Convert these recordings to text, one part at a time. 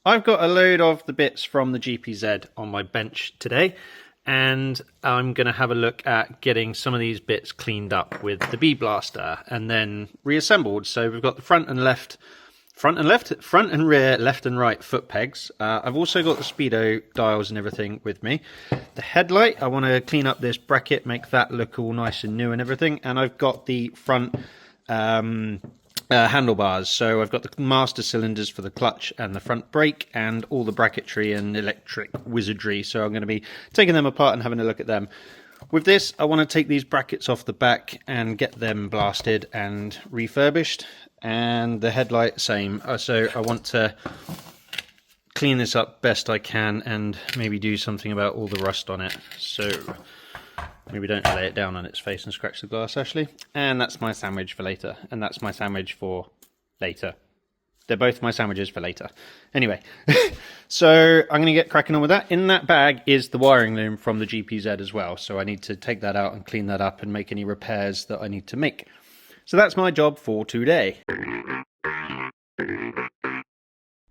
I've got a load of the bits from the GPZ on my bench today, and I'm going to have a look at getting some of these bits cleaned up with the bee blaster and then reassembled. So we've got the front and rear, left and right foot pegs. I've also got the speedo dials and everything with me. The headlight, I want to clean up this bracket, make that look all nice and new and everything. And I've got the front handlebars. So I've got the master cylinders for the clutch and the front brake and all the bracketry and electric wizardry. So I'm going to be taking them apart and having a look at them. With this, I want to take these brackets off the back and get them blasted and refurbished. And the headlight, same. So I want to clean this up best I can and maybe do something about all the rust on it. So maybe don't lay it down on its face and scratch the glass, actually. And that's my sandwich for later. And that's my sandwich for later. They're both my sandwiches for later. Anyway, so I'm going to get cracking on with that. In that bag is the wiring loom from the GPZ as well. So I need to take that out and clean that up and make any repairs that I need to make. So that's my job for today.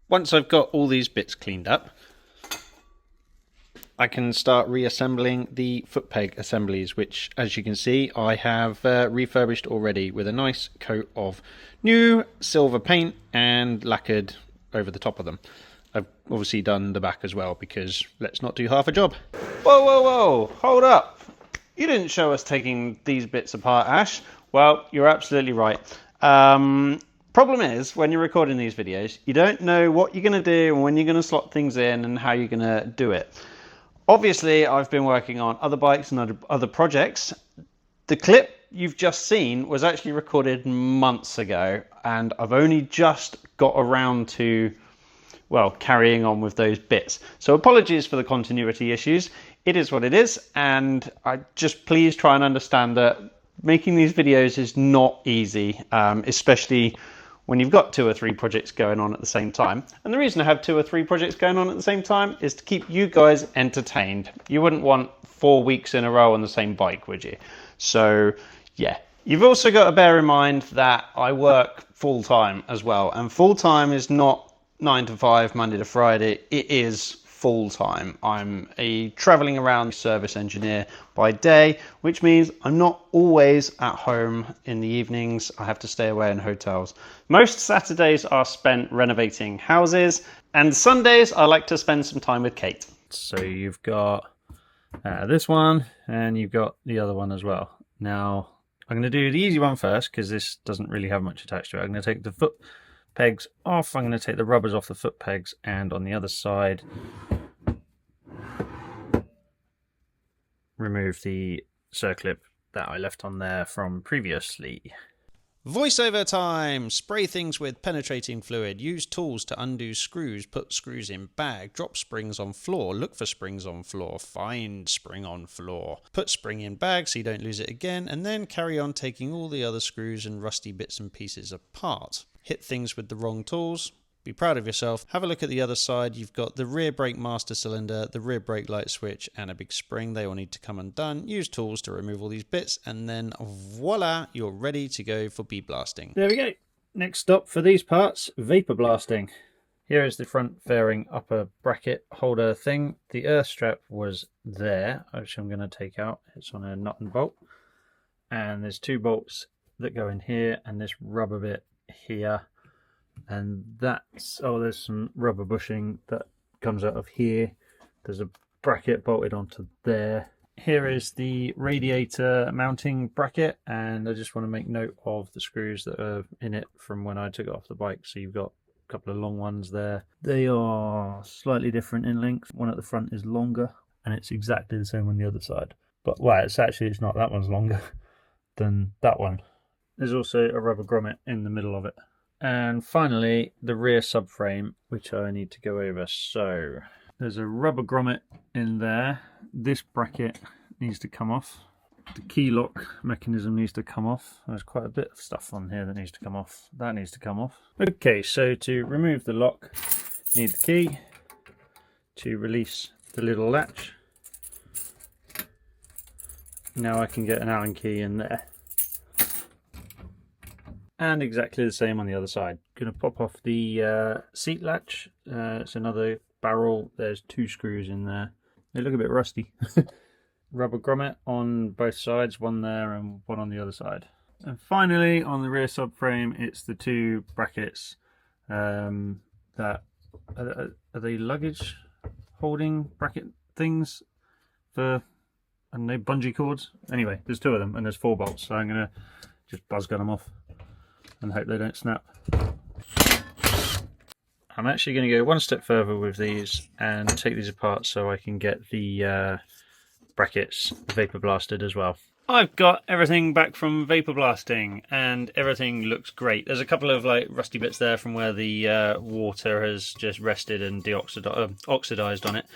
Once I've got all these bits cleaned up, I can start reassembling the foot peg assemblies, which, as you can see, I have refurbished already with a nice coat of new silver paint and lacquered over the top of them. I've obviously done the back as well, because let's not do half a job. Whoa, whoa, whoa, hold up. You didn't show us taking these bits apart, Ash. Well, you're absolutely right. Problem is, when you're recording these videos, you don't know what you're going to do and when you're going to slot things in and how you're going to do it. Obviously, I've been working on other bikes and other projects. The clip you've just seen was actually recorded months ago, and I've only just got around to, well, carrying on with those bits. So apologies for the continuity issues. It is what it is, and I just please try and understand that making these videos is not easy, especially when you've got 2 or 3 projects going on at the same time. And the reason I have 2 or 3 projects going on at the same time is to keep you guys entertained. You wouldn't want 4 weeks in a row on the same bike, would you? So yeah, you've also got to bear in mind that I work full time as well, and full time is not 9 to 5 Monday to Friday. It is full time. I'm a traveling around service engineer by day, which means I'm not always at home in the evenings. I have to stay away in hotels. Most Saturdays are spent renovating houses, and Sundays I like to spend some time with Kate. So you've got this one, and you've got the other one as well. Now I'm going to do the easy one first, because this doesn't really have much attached to it. I'm going to take the foot pegs off. I'm going to take the rubbers off the foot pegs, and on the other side remove the circlip that I left on there from previously. Voiceover time! Spray things with penetrating fluid. Use tools to undo screws. Put screws in bag. Drop springs on floor. Look for springs on floor. Find spring on floor. Put spring in bag so you don't lose it again, and then carry on taking all the other screws and rusty bits and pieces apart. Hit things with the wrong tools. Be proud of yourself. Have a look at the other side. You've got the rear brake master cylinder, the rear brake light switch, and a big spring. They all need to come undone. Use tools to remove all these bits, and then voila, you're ready to go for bee blasting. There we go. Next stop for these parts, vapor blasting. Here is the front fairing upper bracket holder thing. The earth strap was there, which I'm going to take out. It's on a nut and bolt. And there's 2 bolts that go in here, and this rubber bit here. And that's, oh, there's some rubber bushing that comes out of here. There's a bracket bolted onto there. Here is the radiator mounting bracket, and I just want to make note of the screws that are in it from when I took it off the bike. So you've got a couple of long ones there. They are slightly different in length. One at the front is longer, and it's exactly the same on the other side. But well, it's not. That one's longer than that one. There's also a rubber grommet in the middle of it. And finally, the rear subframe, which I need to go over. So there's a rubber grommet in there. This bracket needs to come off. The key lock mechanism needs to come off. There's quite a bit of stuff on here that needs to come off. That needs to come off. Okay, so to remove the lock, you need the key. To release the little latch, now I can get an Allen key in there. And exactly the same on the other side. going to pop off the seat latch. It's another barrel. There's 2 screws in there. They look a bit rusty. Rubber grommet on both sides, one there and one on the other side. And finally, on the rear subframe, it's the 2 brackets that are they luggage holding bracket things for, I don't know, bungee cords. Anyway, there's 2 of them and there's 4 bolts, so I'm gonna just buzz gun them off and hope they don't snap. I'm actually going to go one step further with these and take these apart so I can get the brackets vapor blasted as well. I've got everything back from vapor blasting and everything looks great. There's a couple of like rusty bits there from where the water has just rested and oxidized on it.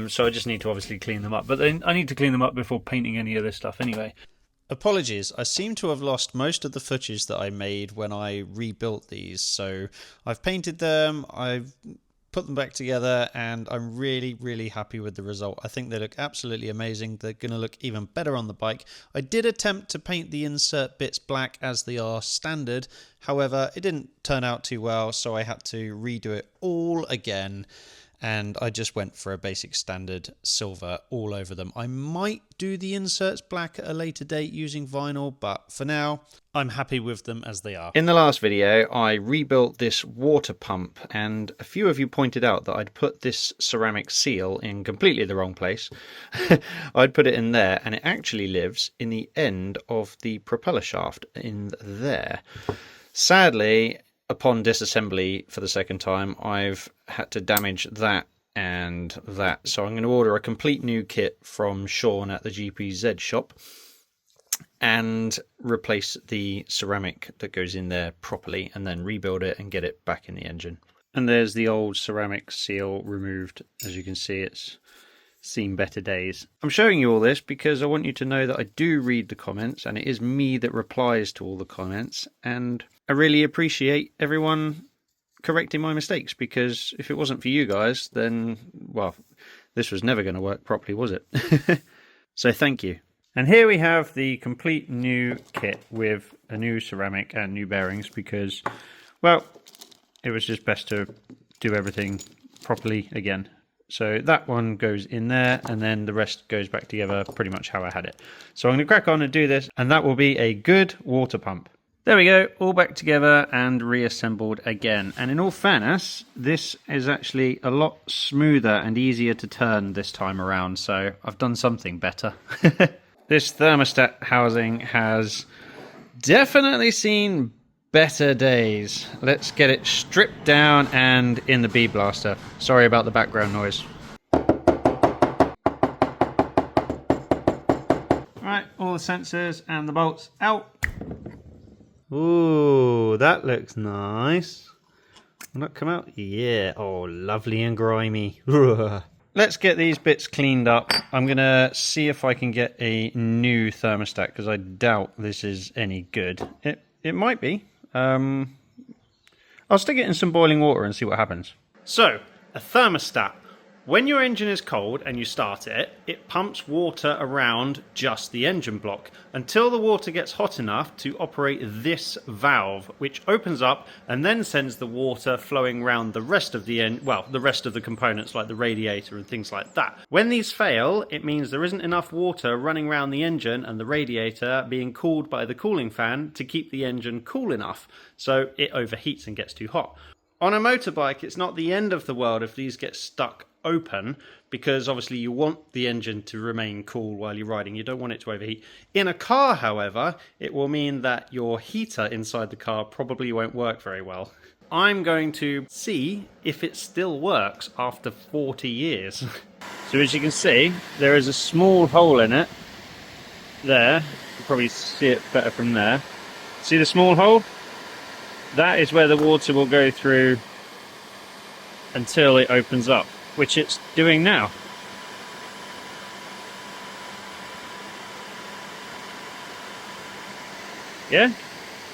So I just need to obviously clean them up. But then I need to clean them up before painting any of this stuff anyway. Apologies, I seem to have lost most of the footage that I made when I rebuilt these. So I've painted them, I've put them back together, and I'm really happy with the result. I think they look absolutely amazing. They're going to look even better on the bike. I did attempt to paint the insert bits black as they are standard. However, it didn't turn out too well, so I had to redo it all again. And I just went for a basic standard silver all over them. I might do the inserts black at a later date using vinyl, but for now, I'm happy with them as they are. In the last video, I rebuilt this water pump, and a few of you pointed out that I'd put this ceramic seal in completely the wrong place. I'd put it in there, and it actually lives in the end of the propeller shaft in there. Sadly, upon disassembly for the second time, I've had to damage that and that. So I'm going to order a complete new kit from Sean at the GPZ shop and replace the ceramic that goes in there properly and then rebuild it and get it back in the engine. And there's the old ceramic seal removed. As you can see, it's seen better days. I'm showing you all this because I want you to know that I do read the comments, and it is me that replies to all the comments, and I really appreciate everyone correcting my mistakes, because if it wasn't for you guys, then, well, this was never going to work properly, was it? So thank you. And here we have the complete new kit with a new ceramic and new bearings because, well, it was just best to do everything properly again. So that one goes in there, and then the rest goes back together pretty much how I had it. So I'm going to crack on and do this, and that will be a good water pump. There we go, all back together and reassembled again. And in all fairness, this is actually a lot smoother and easier to turn this time around, so I've done something better. This thermostat housing has definitely seen better days. Let's get it stripped down and in the bead blaster. Sorry about the background noise. Right, all the sensors and the bolts out. Ooh, that looks nice. Will that come out? Yeah. Oh, lovely and grimy. Let's get these bits cleaned up. I'm going to see if I can get a new thermostat because I doubt this is any good. It might be. I'll stick it in some boiling water and see what happens. So, a thermostat. When your engine is cold and you start it, it pumps water around just the engine block until the water gets hot enough to operate this valve, which opens up and then sends the water flowing around the rest of the the rest of the components like the radiator and things like that. When these fail, it means there isn't enough water running around the engine and the radiator being cooled by the cooling fan to keep the engine cool enough, so it overheats and gets too hot. On a motorbike, it's not the end of the world if these get stuck open, because obviously you want the engine to remain cool while you're riding. You don't want it to overheat. In a car, however, it will mean that your heater inside the car probably won't work very well. I'm going to see if it still works after 40 years. So as you can see, there is a small hole in it. There, you can probably see it better from there. See the small hole? That is where the water will go through until it opens up, which it's doing now. Yeah?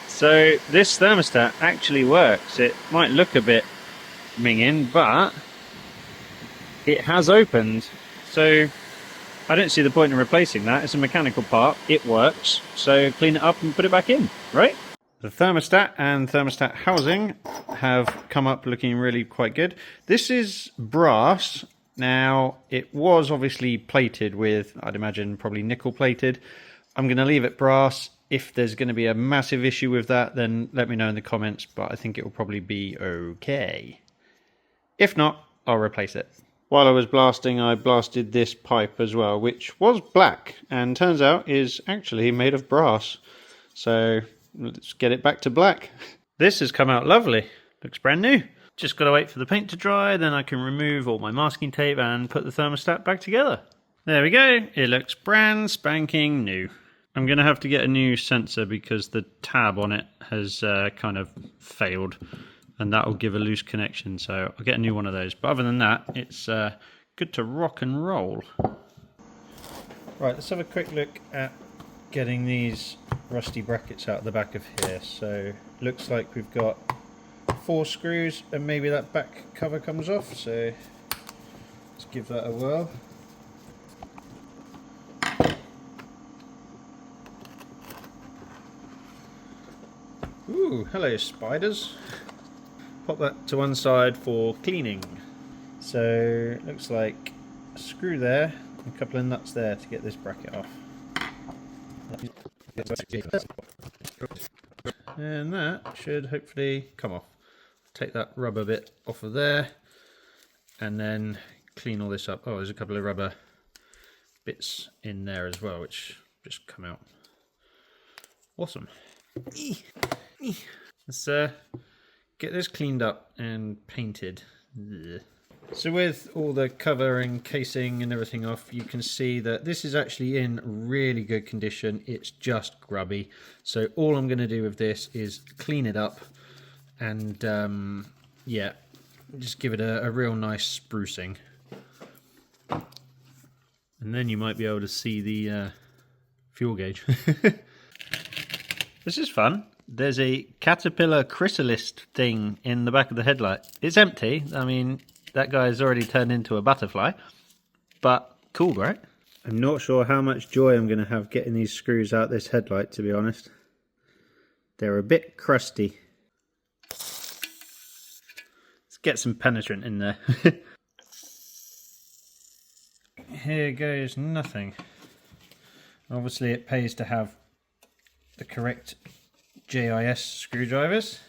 So this thermostat actually works. It might look a bit minging, but it has opened. So I don't see the point in replacing that. It's a mechanical part. It works. So clean it up and put it back in, right? The thermostat and thermostat housing have come up looking really quite good. This is brass. Now, it was obviously plated with, I'd imagine, probably nickel plated. I'm going to leave it brass. If there's going to be a massive issue with that, then let me know in the comments, but I think it will probably be okay. If not, I'll replace it. While I was blasting, I blasted this pipe as well, which was black, and turns out is actually made of brass. So let's get it back to black. This has come out lovely. Looks brand new. Just got to wait for the paint to dry, then I can remove all my masking tape and put the thermostat back together. There we go. It looks brand spanking new. I'm going to have to get a new sensor because the tab on it has kind of failed, and that will give a loose connection, so I'll get a new one of those. But other than that, it's good to rock and roll. Right, let's have a quick look at getting these rusty brackets out the back of here. So looks like we've got 4 screws and maybe that back cover comes off, so let's give that a whirl. Ooh, hello spiders. Pop that to one side for cleaning. So looks like a screw there, a couple of nuts there to get this bracket off. And that should hopefully come off. Take that rubber bit off of there and then clean all this up. Oh, there's a couple of rubber bits in there as well, which just come out. Awesome. Let's get this cleaned up and painted. Ugh. So with all the cover and casing and everything off, you can see that this is actually in really good condition. It's just grubby. So all I'm going to do with this is clean it up and yeah, just give it a real nice sprucing. And then you might be able to see the fuel gauge. This is fun. There's a caterpillar chrysalis thing in the back of the headlight. It's empty. I mean, that guy's already turned into a butterfly, but cool, right? I'm not sure how much joy I'm going to have getting these screws out this headlight, to be honest. They're a bit crusty. Let's get some penetrant in there. Here goes nothing. Obviously it pays to have the correct JIS screwdrivers.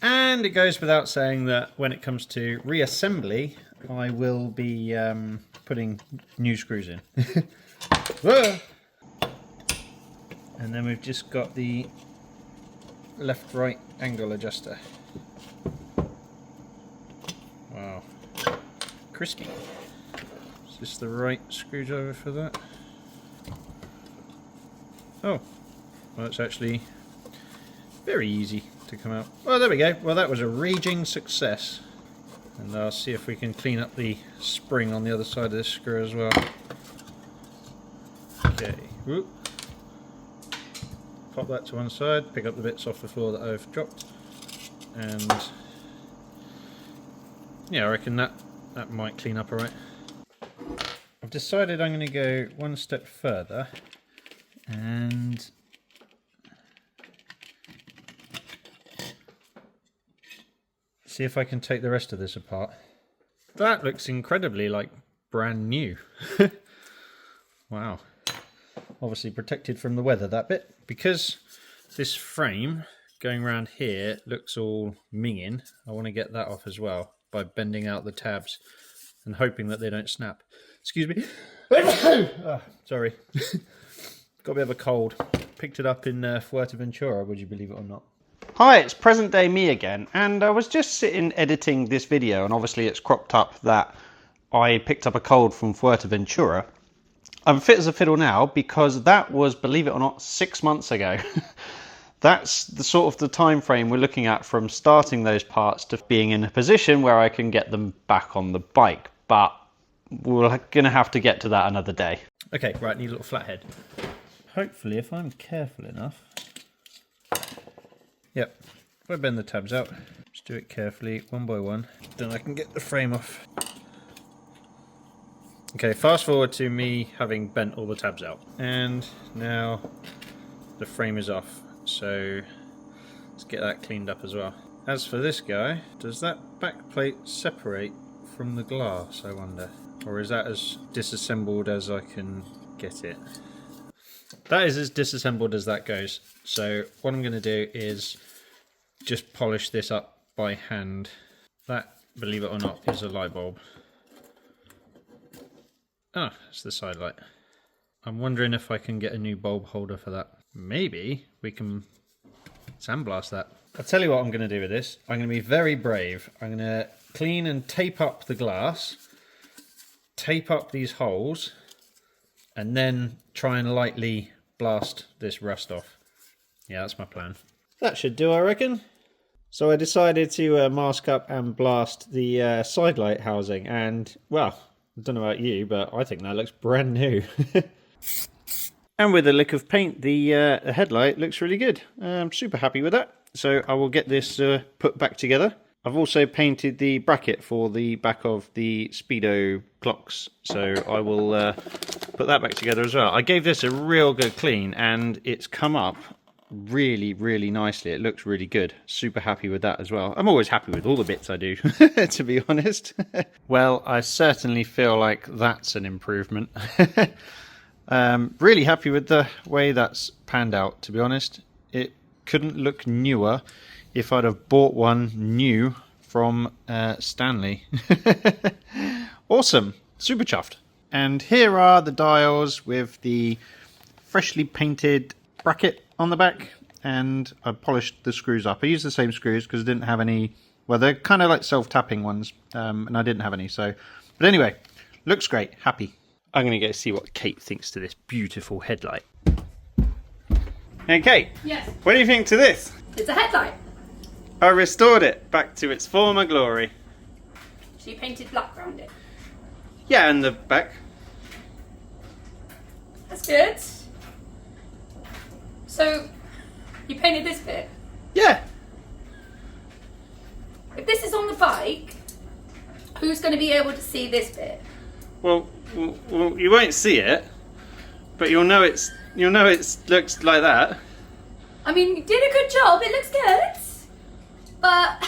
And it goes without saying that when it comes to reassembly, I will be putting new screws in. Whoa! And then we've just got the left-right angle adjuster. Wow. Crispy. Is this the right screwdriver for that? Oh, well, it's actually very easy to come out. Well, there we go. Well, that was a raging success. And I'll see if we can clean up the spring on the other side of this screw as well. Okay. Whoop. Pop that to one side, pick up the bits off the floor that I've dropped. And yeah, I reckon that might clean up alright. I've decided I'm going to go one step further and see if I can take the rest of this apart. That looks incredibly like brand new. Wow. Obviously protected from the weather, that bit. Because this frame going around here looks all minging, I want to get that off as well by bending out the tabs and hoping that they don't snap. Excuse me. Oh, sorry. Got a bit of a cold. Picked it up in Fuerteventura, would you believe it or not. Hi, it's present day me again, and I was just sitting editing this video, and obviously it's cropped up that I picked up a cold from Fuerteventura. I'm fit as a fiddle now because that was, believe it or not, 6 months ago. That's the sort of the time frame we're looking at from starting those parts to being in a position where I can get them back on the bike. But we're going to have to get to that another day. Okay, right, need a little flathead. Hopefully, if I'm careful enough... Yep, if I bend the tabs out, just do it carefully, one by one, then I can get the frame off. Okay, fast forward to me having bent all the tabs out. And now the frame is off, so let's get that cleaned up as well. As for this guy, does that back plate separate from the glass, I wonder? Or is that as disassembled as I can get it? That is as disassembled as that goes. So what I'm going to do is just polish this up by hand. That, believe it or not, is a light bulb. Ah, it's the side light. I'm wondering if I can get a new bulb holder for that. Maybe we can sandblast that. I'll tell you what I'm going to do with this. I'm going to be very brave. I'm going to clean and tape up the glass, tape up these holes, and then try and lightly blast this rust off. Yeah, that's my plan. That should do, I reckon. So I decided to mask up and blast the side light housing, and, well, I don't know about you, but I think that looks brand new. And with a lick of paint, the headlight looks really good. I'm super happy with that. So I will get this put back together. I've also painted the bracket for the back of the speedo clocks, so I will put that back together as well. I gave this a real good clean, and it's come up really, really nicely. It looks really good. Super happy with that as well. I'm always happy with all the bits I do, to be honest. Well, I certainly feel like that's an improvement. Really happy with the way that's panned out, to be honest. It couldn't look newer if I'd have bought one new from Stanley. Awesome. Super chuffed. And here are the dials with the freshly painted bracket on the back, and I polished the screws up. I used the same screws because I didn't have any, well, they're kind of like self-tapping ones, and I didn't have any, so, but anyway, looks great. Happy. I'm going to go see what Kate thinks to this beautiful headlight. Hey Kate. Yes. What do you think to this? It's a headlight. I restored it back to its former glory. So you painted black around it. Yeah, and the back. That's good. So you painted this bit. Yeah. If this is on the bike, who's going to be able to see this bit? Well, you won't see it, but you'll know it looks like that. I mean, you did a good job. It looks good, but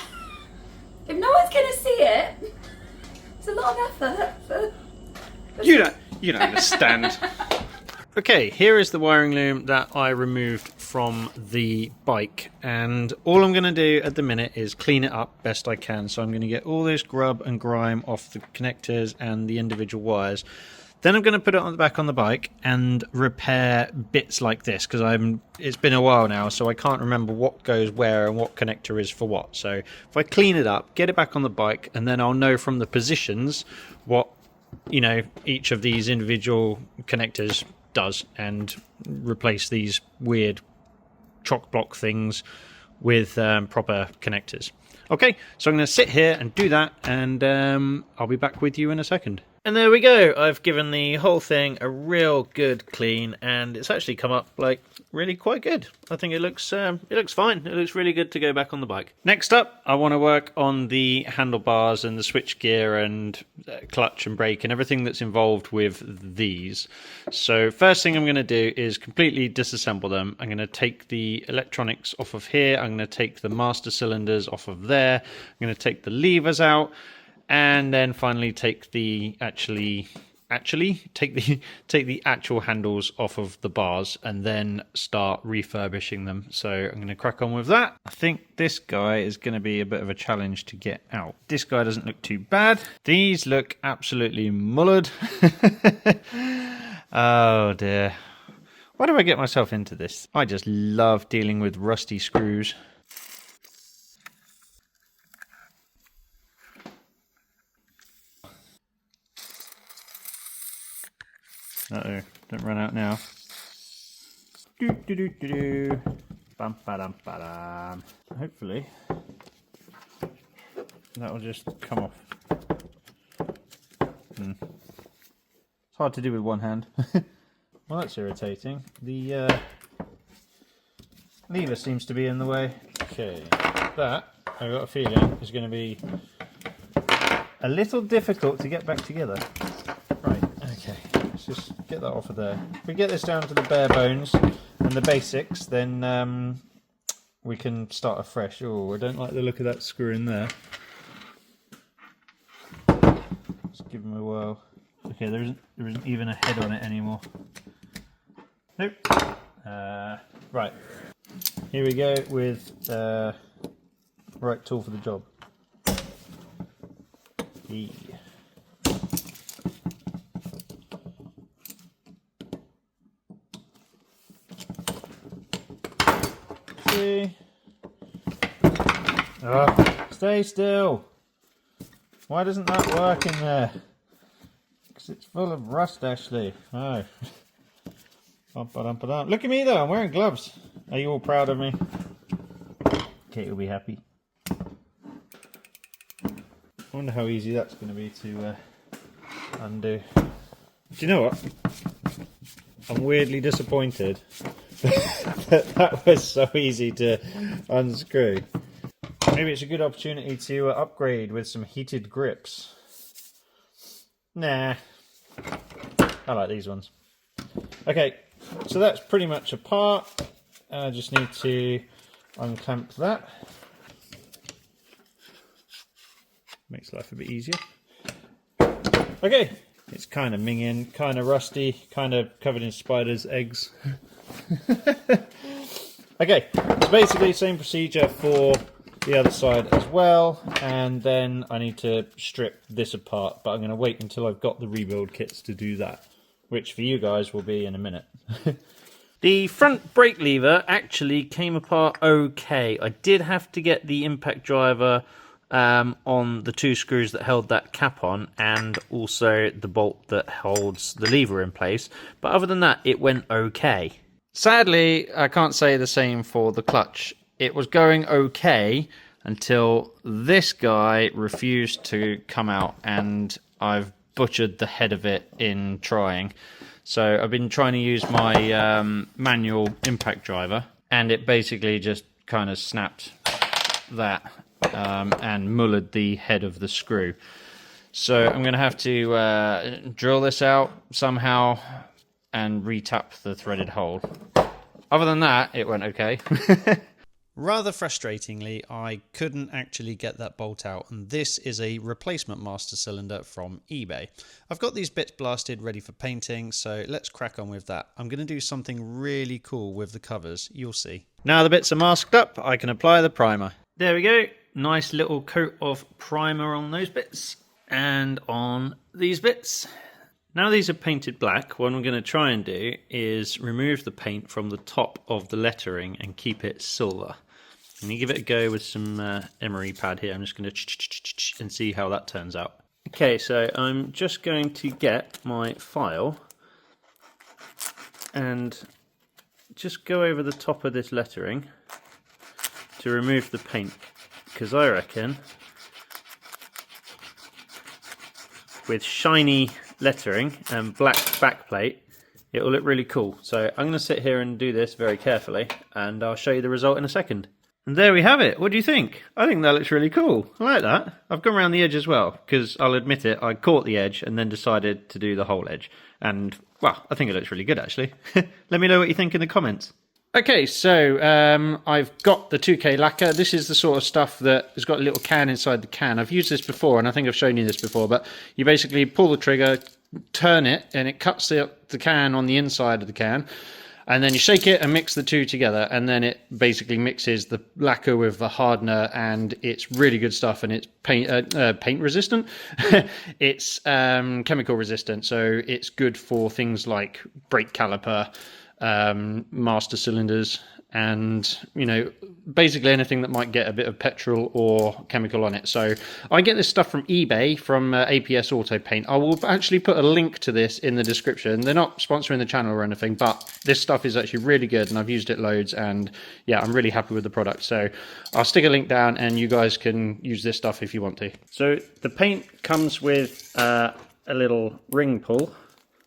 if no one's going to see it, it's a lot of effort. You don't understand. Okay, here is the wiring loom that I removed from the bike, and all I'm going to do at the minute is clean it up best I can. So I'm going to get all this grub and grime off the connectors and the individual wires. Then I'm going to put it on the back on the bike and repair bits like this, because it's been a while now, so I can't remember what goes where and what connector is for what. So if I clean it up, get it back on the bike, and then I'll know from the positions what, you know, each of these individual connectors does, and replace these weird chock block things with proper connectors. Okay, so I'm going to sit here and do that, and I'll be back with you in a second. And there we go. I've given the whole thing a real good clean, and it's actually come up like really quite good. I think it looks fine. It looks really good to go back on the bike. Next up, I want to work on the handlebars and the switch gear and clutch and brake and everything that's involved with these. So first thing I'm going to do is completely disassemble them. I'm going to take the electronics off of here. I'm going to take the master cylinders off of there. I'm going to take the levers out. And then finally take the actual handles off of the bars, and then start refurbishing them. So I'm going to crack on with that. I think this guy is going to be a bit of a challenge to get out. This guy doesn't look too bad. These look absolutely mullered. Oh dear. Why do I get myself into this? I just love dealing with rusty screws. Uh-oh, don't run out now. Do. Bum ba-dum ba-dum. Hopefully that will just come off. It's hard to do with one hand. Well, that's irritating. The lever seems to be in the way. Okay, that, I've got a feeling, is going to be a little difficult to get back together. Right, okay. Let's just get that off of there. If we get this down to the bare bones, and the basics, then we can start afresh. Oh, I don't like the look of that screw in there. Let's give them a whirl. Okay, there isn't even a head on it anymore. Nope. Right. Here we go with right tool for the job. E. See? Oh, stay still. Why doesn't that work in there? Because it's full of rust, Ashley. Oh. Look at me though, I'm wearing gloves. Are you all proud of me? Kate will be happy. I wonder how easy that's going to be to undo. Do you know what? I'm weirdly disappointed that was so easy to unscrew. Maybe it's a good opportunity to upgrade with some heated grips. Nah, I like these ones. Okay, so that's pretty much apart. I just need to unclamp that. Makes life a bit easier. Okay, it's kind of minging, kind of rusty, kind of covered in spiders' eggs. Okay, so basically same procedure for the other side as well, and then I need to strip this apart, but I'm going to wait until I've got the rebuild kits to do that, which for you guys will be in a minute. The front brake lever actually came apart okay. I did have to get the impact driver on the two screws that held that cap on, and also the bolt that holds the lever in place, but other than that it went okay. Sadly, I can't say the same for the clutch. It was going okay until this guy refused to come out, and I've butchered the head of it in trying. So I've been trying to use my manual impact driver, and it basically just kind of snapped that and mullered the head of the screw. So I'm going to have to drill this out somehow and retap the threaded hole. Other than that, it went okay. Rather frustratingly, I couldn't actually get that bolt out, and this is a replacement master cylinder from eBay. I've got these bits blasted ready for painting, so let's crack on with that. I'm going to do something really cool with the covers, you'll see. Now the bits are masked up, I can apply the primer. There we go, nice little coat of primer on those bits, and on these bits. Now these are painted black, what I'm going to try and do is remove the paint from the top of the lettering and keep it silver. And you give it a go with some emery pad here. I'm just going to and see how that turns out. Okay, so I'm just going to get my file and just go over the top of this lettering to remove the paint, because I reckon with shiny lettering and black backplate it will look really cool. So I'm going to sit here and do this very carefully, and I'll show you the result in a second. And there we have it. What do you think? I think that looks really cool. I like that. I've gone around the edge as well, because I'll admit it, I caught the edge and then decided to do the whole edge. And, well, I think it looks really good, actually. Let me know what you think in the comments. Okay, so I've got the 2K lacquer. This is the sort of stuff that has got a little can inside the can. I've used this before, and I think I've shown you this before, but you basically pull the trigger, turn it, and it cuts the can on the inside of the can. And then you shake it and mix the two together, and then it basically mixes the lacquer with the hardener, and it's really good stuff, and it's paint resistant. It's chemical resistant, so it's good for things like brake caliper, master cylinders, and, you know, basically anything that might get a bit of petrol or chemical on it. So I get this stuff from eBay, from APS Auto Paint. I will actually put a link to this in the description. They're not sponsoring the channel or anything, but this stuff is actually really good, and I've used it loads, and yeah, I'm really happy with the product. So I'll stick a link down, and you guys can use this stuff if you want to. So the paint comes with a little ring pull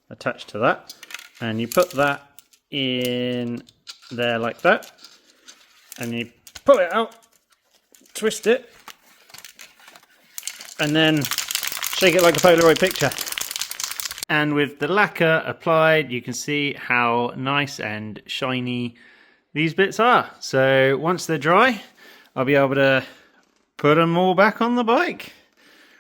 attached to that, and you put that in there like that, and you pull it out, twist it, and then shake it like a Polaroid picture. And with the lacquer applied, you can see how nice and shiny these bits are. So once they're dry, I'll be able to put them all back on the bike.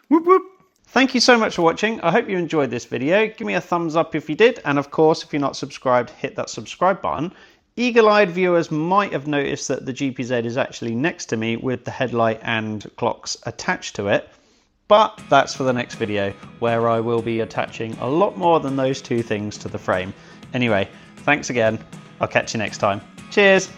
Whoop whoop. Thank you so much for watching. I hope you enjoyed this video. Give me a thumbs up if you did. And of course, if you're not subscribed, hit that subscribe button. Eagle-eyed viewers might have noticed that the GPZ is actually next to me with the headlight and clocks attached to it. But that's for the next video, where I will be attaching a lot more than those two things to the frame. Anyway, thanks again. I'll catch you next time. Cheers.